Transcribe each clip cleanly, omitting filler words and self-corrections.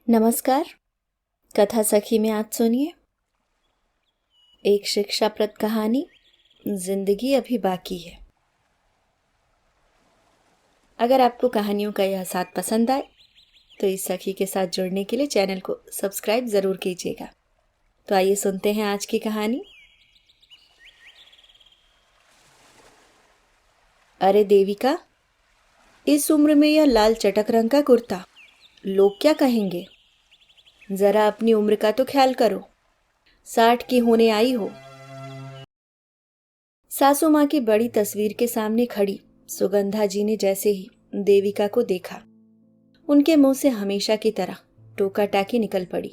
नमस्कार। कथा सखी में आज सुनिए एक शिक्षाप्रद कहानी, जिंदगी अभी बाकी है। अगर आपको कहानियों का यह साथ पसंद आए तो इस सखी के साथ जुड़ने के लिए चैनल को सब्सक्राइब जरूर कीजिएगा। तो आइए सुनते हैं आज की कहानी। अरे देविका, इस उम्र में यह लाल चटक रंग का कुर्ता, लोग क्या कहेंगे? जरा अपनी उम्र का तो ख्याल करो, 60 की होने आई हो। सासू माँ की बड़ी तस्वीर के सामने खड़ी सुगंधा जी ने जैसे ही देविका को देखा, उनके मुंह से हमेशा की तरह टोका टाकी निकल पड़ी।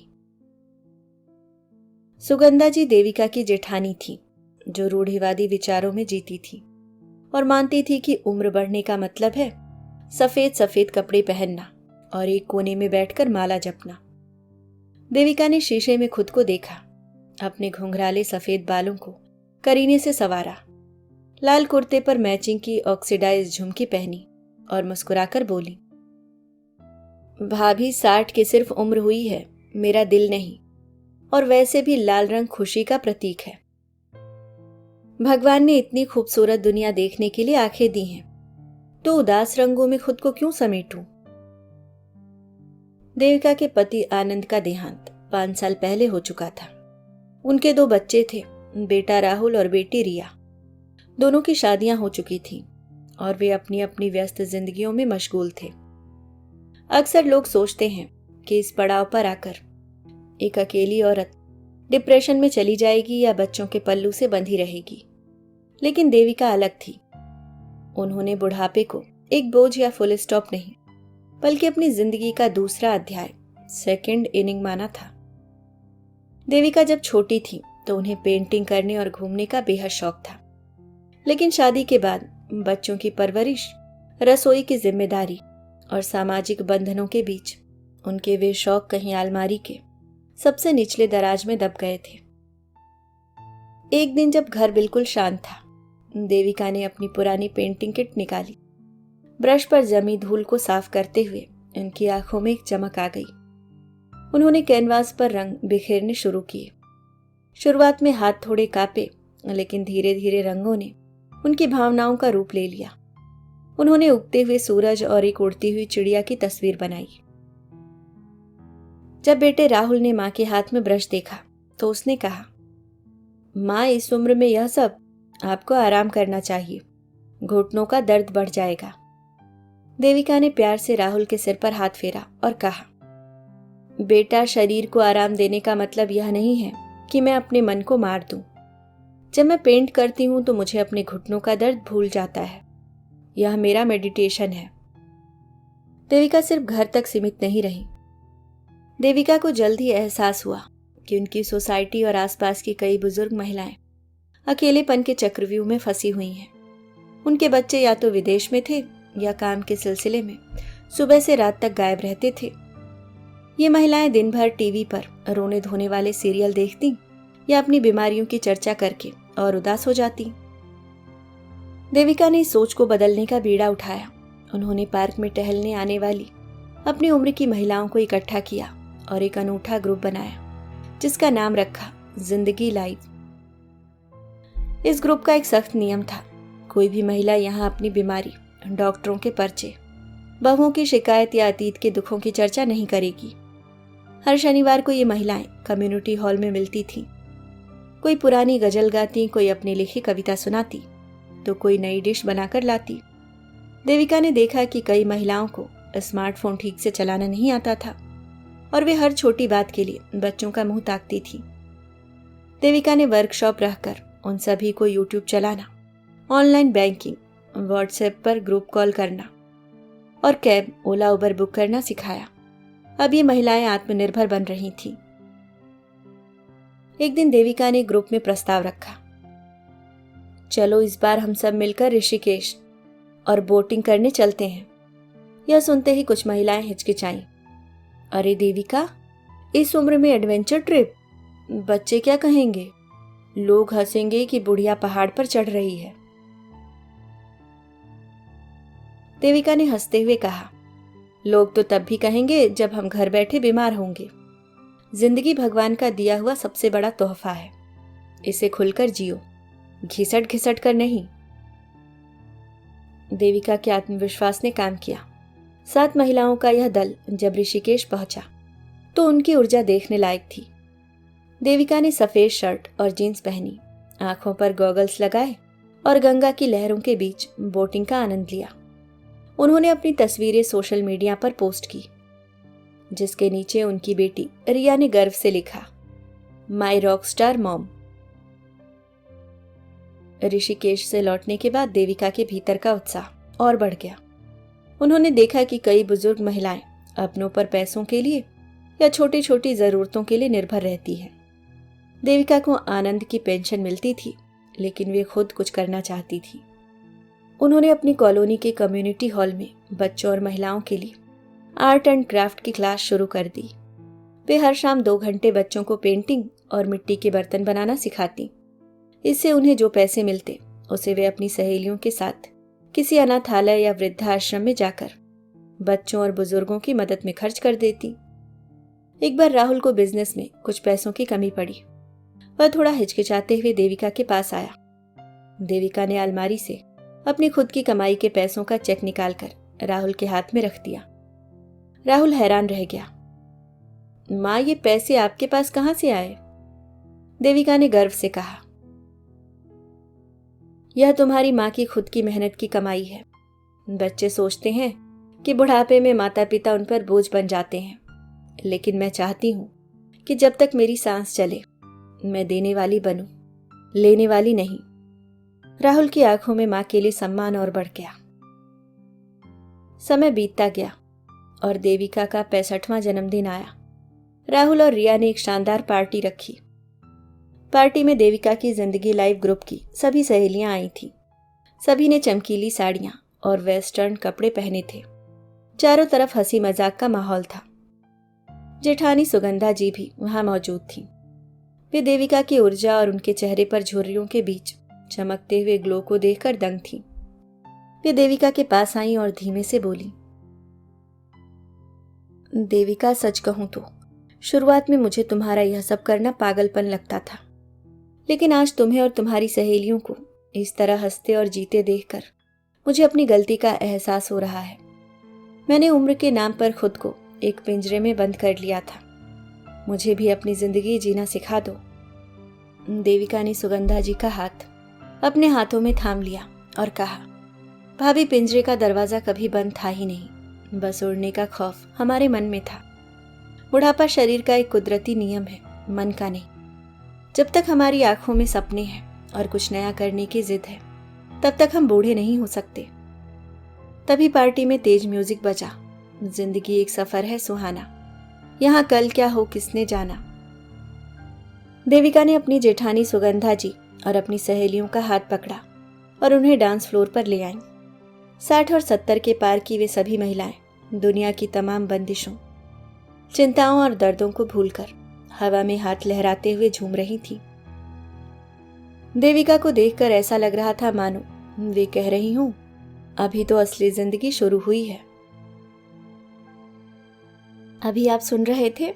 सुगंधा जी देविका की जेठानी थी, जो रूढ़िवादी विचारों में जीती थी और मानती थी कि उम्र बढ़ने का मतलब है सफेद सफेद कपड़े पहनना और एक कोने में बैठकर माला जपना। देविका ने शीशे में खुद को देखा, अपने घुंघराले सफेद बालों को करीने से संवारा, लाल कुर्ते पर मैचिंग की ऑक्सीडाइज झुमकी पहनी और मुस्कुराकर बोली, भाभी 60 की सिर्फ उम्र हुई है, मेरा दिल नहीं। और वैसे भी लाल रंग खुशी का प्रतीक है। भगवान ने इतनी खूबसूरत दुनिया देखने के लिए आंखें दी हैं, तो उदास रंगों में खुद को क्यों समेटूं? देविका के पति आनंद का देहांत 5 साल पहले हो चुका था। उनके 2 बच्चे थे, बेटा राहुल और बेटी रिया। दोनों की शादियां हो चुकी थीं और वे अपनी अपनी व्यस्त जिंदगियों में मशगूल थे। अक्सर लोग सोचते हैं कि इस पड़ाव पर आकर एक अकेली औरत डिप्रेशन में चली जाएगी या बच्चों के पल्लू से बंधी रहेगी, लेकिन देविका अलग थी। उन्होंने बुढ़ापे को एक बोझ या फुल स्टॉप नहीं, बल्कि अपनी जिंदगी का दूसरा अध्याय, सेकंड इनिंग माना था। देविका जब छोटी थी तो उन्हें पेंटिंग करने और घूमने का बेहद शौक था, लेकिन शादी के बाद बच्चों की परवरिश, रसोई की जिम्मेदारी और सामाजिक बंधनों के बीच उनके वे शौक कहीं अलमारी के सबसे निचले दराज में दब गए थे। एक दिन जब घर बिल्कुल शांत था, देविका ने अपनी पुरानी पेंटिंग किट निकाली। ब्रश पर जमी धूल को साफ करते हुए उनकी आंखों में एक चमक आ गई। उन्होंने कैनवास पर रंग बिखेरने शुरू किए। शुरुआत में हाथ थोड़े कांपे, लेकिन धीरे धीरे रंगों ने उनकी भावनाओं का रूप ले लिया। उन्होंने उगते हुए सूरज और एक उड़ती हुई चिड़िया की तस्वीर बनाई। जब बेटे राहुल ने मां के हाथ में ब्रश देखा तो उसने कहा, मां, इस उम्र में यह सब? आपको आराम करना चाहिए, घुटनों का दर्द बढ़ जाएगा। देविका ने प्यार से राहुल के सिर पर हाथ फेरा और कहा, बेटा, शरीर को आराम देने का मतलब यह नहीं है कि मैं अपने मन को मार दूं। जब मैं पेंट करती हूं तो मुझे अपने घुटनों का दर्द भूल जाता है। यह मेरा मेडिटेशन है। देविका सिर्फ घर तक सीमित नहीं रही। देविका को जल्द ही एहसास हुआ कि उनकी सोसाइटी और आसपास की कई बुजुर्ग महिलाएं अकेलेपन के चक्रव्यूह में फंसी हुई हैं। उनके बच्चे या तो विदेश में थे या काम के सिलसिले में सुबह से रात तक गायब रहते थे। ये महिलाएं दिन भर टीवी पर रोने धोने वाले सीरियल देखती या अपनी बीमारियों की चर्चा करके और उदास हो जाती। देविका ने इस सोच को बदलने का बीड़ा उठाया। उन्होंने पार्क में टहलने आने वाली अपनी उम्र की महिलाओं को इकट्ठा किया और एक अनूठा ग्रुप बनाया, जिसका नाम रखा जिंदगी लाइव। इस ग्रुप का एक सख्त नियम था, कोई भी महिला यहाँ अपनी बीमारी, डॉक्टरों के पर्चे, बहुओं की शिकायत या अतीत के दुखों की चर्चा नहीं करेगी। हर शनिवार को ये महिलाएं कम्युनिटी हॉल में मिलती थीं। कोई पुरानी गजल गाती, कोई अपनी लिखी कविता सुनाती, तो कोई नई डिश बनाकर लाती। देविका ने देखा कि कई महिलाओं को स्मार्टफोन ठीक से चलाना नहीं आता था और वे हर छोटी बात के लिए बच्चों का मुंह ताकती थी। देविका ने वर्कशॉप रखकर उन सभी को यूट्यूब चलाना, ऑनलाइन बैंकिंग, व्हाट्सएप पर ग्रुप कॉल करना और कैब, ओला, उबर बुक करना सिखाया। अब ये महिलाएं आत्मनिर्भर बन रही थीं। एक दिन देविका ने ग्रुप में प्रस्ताव रखा, चलो इस बार हम सब मिलकर ऋषिकेश और बोटिंग करने चलते हैं। यह सुनते ही कुछ महिलाएं हिचकिचाईं। अरे देविका, इस उम्र में एडवेंचर ट्रिप? बच्चे क्या कहेंगे? लोग हंसेंगे कि बुढ़िया पहाड़ पर चढ़ रही है। देविका ने हंसते हुए कहा, लोग तो तब भी कहेंगे जब हम घर बैठे बीमार होंगे। जिंदगी भगवान का दिया हुआ सबसे बड़ा तोहफा है, इसे खुलकर जियो, घिसट घिसट कर नहीं। देविका के आत्मविश्वास ने काम किया। 7 महिलाओं का यह दल जब ऋषिकेश पहुंचा तो उनकी ऊर्जा देखने लायक थी। देविका ने सफेद शर्ट और जीन्स पहनी, आंखों पर गॉगल्स लगाए और गंगा की लहरों के बीच बोटिंग का आनंद लिया। उन्होंने अपनी तस्वीरें सोशल मीडिया पर पोस्ट की, जिसके नीचे उनकी बेटी रिया ने गर्व से लिखा, माई रॉक स्टार मॉम। ऋषिकेश से लौटने के बाद देविका के भीतर का उत्साह और बढ़ गया। उन्होंने देखा कि कई बुजुर्ग महिलाएं अपनों पर पैसों के लिए या छोटी छोटी जरूरतों के लिए निर्भर रहती हैं। देविका को आनंद की पेंशन मिलती थी, लेकिन वे खुद कुछ करना चाहती थी। उन्होंने अपनी कॉलोनी के कम्युनिटी हॉल में बच्चों और महिलाओं के लिए आर्ट एंड क्राफ्ट की क्लास शुरू कर दी। वे हर शाम 2 घंटे बच्चों को पेंटिंग और मिट्टी के बर्तन बनाना सिखाती। इससे उन्हें जो पैसे मिलते उसे वे अपनी सहेलियों के साथ किसी अनाथालय या वृद्धाश्रम में जाकर बच्चों और बुजुर्गों की मदद में खर्च कर देती। एक बार राहुल को बिजनेस में कुछ पैसों की कमी पड़ी। वह थोड़ा हिचकिचाते हुए देविका के पास आया। देविका ने अलमारी से अपनी खुद की कमाई के पैसों का चेक निकालकर राहुल के हाथ में रख दिया। राहुल हैरान रह गया। माँ, ये पैसे आपके पास कहां से आए? देविका ने गर्व से कहा, यह तुम्हारी माँ की खुद की मेहनत की कमाई है। बच्चे सोचते हैं कि बुढ़ापे में माता पिता उन पर बोझ बन जाते हैं, लेकिन मैं चाहती हूं कि जब तक मेरी सांस चले मैं देने वाली बनूं, लेने वाली नहीं। राहुल की आंखों में मां के लिए सम्मान और बढ़ गया। समय बीतता गया और देविका का 65वां जन्मदिन आया। राहुल और रिया ने एक शानदार पार्टी रखी। पार्टी में देविका की जिंदगी लाइव ग्रुप की सभी सहेलियां आई थीं। सभी ने चमकीली साड़ियां और वेस्टर्न कपड़े पहने थे। चारों तरफ हंसी मजाक का माहौल था। जेठानी सुगंधा जी भी वहां मौजूद थी। वे देविका की ऊर्जा और उनके चेहरे पर झुर्रियों के बीच चमकते हुए ग्लो को देखकर दंग थीं। वे देविका के पास आईं और धीमे से बोली, देविका, सच कहूं तो शुरुआत में मुझे तुम्हारा यह सब करना पागलपन लगता था, लेकिन आज तुम्हें और तुम्हारी सहेलियों को इस तरह हंसते और जीते देखकर मुझे अपनी गलती का एहसास हो रहा है। मैंने उम्र के नाम पर खुद को एक पिंजरे में बंद कर लिया था। मुझे भी अपनी जिंदगी जीना सिखा दो। देविका ने सुगंधा जी का हाथ अपने हाथों में थाम लिया और कहा, भाभी, पिंजरे का दरवाजा कभी बंद था ही नहीं, बस उड़ने का खौफ हमारे मन में था। बुढ़ापा शरीर का एक कुदरती नियम है, मन का नहीं। जब तक हमारी आंखों में सपने हैं और कुछ नया करने की जिद है, तब तक हम बूढ़े नहीं हो सकते। तभी पार्टी में तेज म्यूजिक बजा। जिंदगी एक सफर है सुहाना, यहाँ कल क्या हो किसने जाना। देविका ने अपनी जेठानी सुगंधा जी और अपनी सहेलियों का हाथ पकड़ा और उन्हें डांस फ्लोर पर ले आईं। 60 और 70 के पार की वे सभी महिलाएं दुनिया की तमाम बंदिशों, चिंताओं और दर्दों को भूलकर हवा में हाथ लहराते हुए झूम रही थीं। देविका को देखकर ऐसा लग रहा था मानो वे कह रही हूं, अभी तो असली जिंदगी शुरू हुई है। अभी आप सुन रहे थे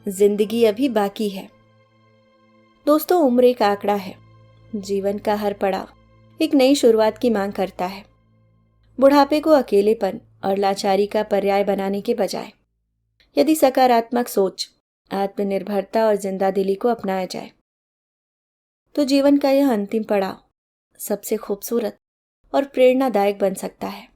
जिंदगी अभी बाकी है। दोस्तों, उम्र एक आंकड़ा है। जीवन का हर पड़ाव एक नई शुरुआत की मांग करता है। बुढ़ापे को अकेलेपन और लाचारी का पर्याय बनाने के बजाय यदि सकारात्मक सोच, आत्मनिर्भरता और जिंदादिली को अपनाया जाए तो जीवन का यह अंतिम पड़ाव सबसे खूबसूरत और प्रेरणादायक बन सकता है।